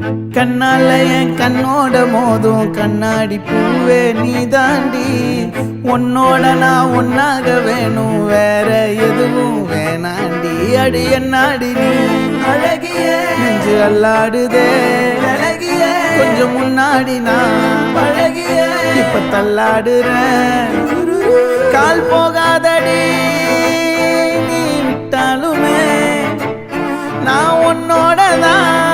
கண்ணால என் கண்ணோட மோதும் கண்ணாடி பூவே நீ தாண்டி உன்னோட நான் ஒன்னாக வேணும் வேற எதுவும் வேணாண்டி அடி என்னாடி நீ அழகிய நெஞ்சு அல்லாடுதே அழகிய கொஞ்சம் முன்னாடி நான் அழகிய இப்ப தள்ளாடுறேன் கால் போகாதடி நீ விட்டாலுமே நான் உன்னோட தான்